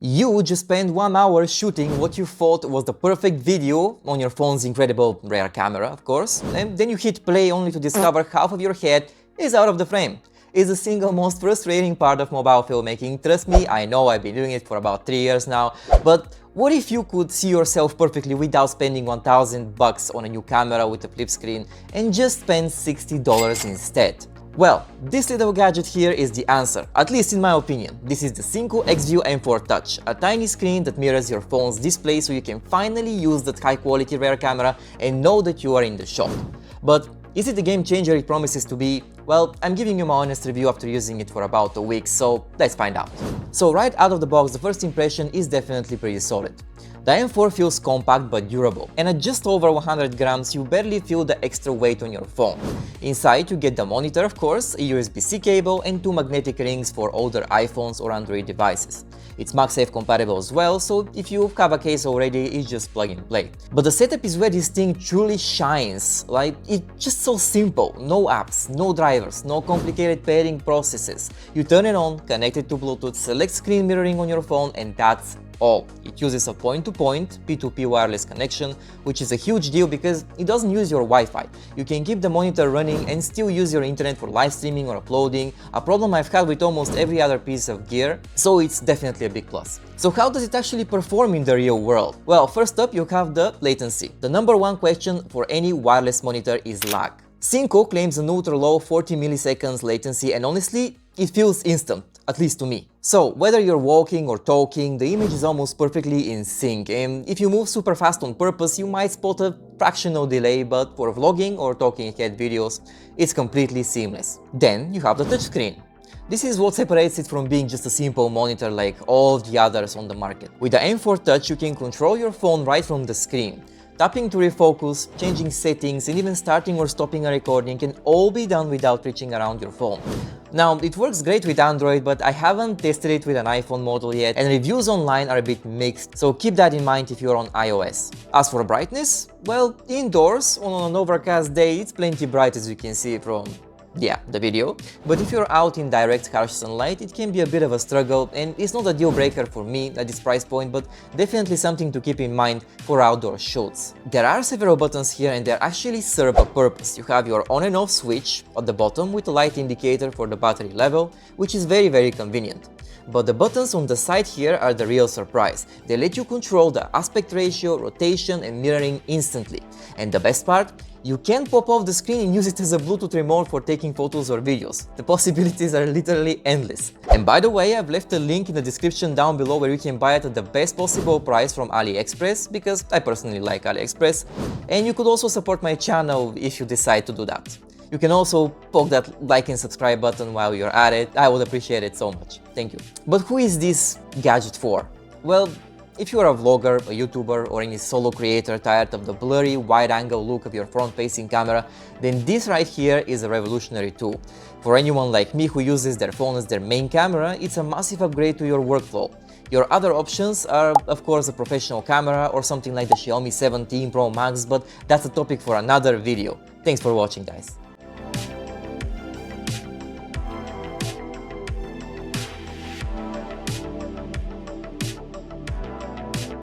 You just spent 1 hour shooting what you thought was the perfect video on your phone's incredible rare camera, of course, and then you hit play only to discover half of your head is out of the frame. It's the single most frustrating part of mobile filmmaking. Trust me, I know I've been doing it for about 3 years now, but what if you could see yourself perfectly without spending $1,000 on a new camera with a flip screen and just spend $60 instead? Well, this little gadget here is the answer, at least in my opinion. This is the Synco xView M4 Touch, a tiny screen that mirrors your phone's display so you can finally use that high-quality rear camera and know that you are in the shot. But is it the game changer it promises to be? Well, I'm giving you my honest review after using it for about a week, so let's find out. So right out of the box, the first impression is definitely pretty solid. The M4 feels compact but durable, and at just over 100 grams you barely feel the extra weight on your phone. Inside you get the monitor, of course, a USB-C cable and 2 magnetic rings for older iPhones or Android devices. It's MagSafe compatible as well, so if you have a case already, it's just plug and play. But the setup is where this thing truly shines. Like, it's just so simple. No apps, no drivers, no complicated pairing processes. You turn it on, connect it to Bluetooth, select screen mirroring on your phone, and that's all. It uses a point-to-point P2P wireless connection, which is a huge deal because it doesn't use your Wi-Fi. You can keep the monitor running and still use your internet for live streaming or uploading, a problem I've had with almost every other piece of gear, so it's definitely a big plus. So how does it actually perform in the real world? Well, first up you have the latency. The number one question for any wireless monitor is lag. Synco claims an ultra-low 40 milliseconds latency, and honestly, it feels instant, at least to me. So, whether you're walking or talking, the image is almost perfectly in sync, and if you move super fast on purpose, you might spot a fractional delay, but for vlogging or talking head videos, it's completely seamless. Then you have the touchscreen. This is what separates it from being just a simple monitor like all the others on the market. With the M4 Touch, you can control your phone right from the screen. Tapping to refocus, changing settings, and even starting or stopping a recording can all be done without reaching around your phone. Now, it works great with Android, but I haven't tested it with an iPhone model yet, and reviews online are a bit mixed, so keep that in mind if you're on iOS. As for brightness, well, indoors, on an overcast day, it's plenty bright as you can see from the video, but if you're out in direct harsh sunlight, it can be a bit of a struggle, and it's not a deal breaker for me at this price point, but definitely something to keep in mind for outdoor shoots. There are several buttons here and they actually serve a purpose. You have your on and off switch at the bottom with a light indicator for the battery level, which is very convenient. But the buttons on the side here are the real surprise. They let you control the aspect ratio, rotation and mirroring instantly. And the best part? You can pop off the screen and use it as a Bluetooth remote for taking photos or videos. The possibilities are literally endless. And by the way, I've left a link in the description down below where you can buy it at the best possible price from AliExpress, because I personally like AliExpress. And you could also support my channel if you decide to do that. You can also poke that like and subscribe button while you're at it. I would appreciate it so much. Thank you. But who is this gadget for? Well, if you're a vlogger, a YouTuber, or any solo creator tired of the blurry, wide-angle look of your front-facing camera, then this right here is a revolutionary tool. For anyone like me who uses their phone as their main camera, it's a massive upgrade to your workflow. Your other options are, of course, a professional camera or something like the Xiaomi 17 Pro Max, but that's a topic for another video. Thanks for watching, guys.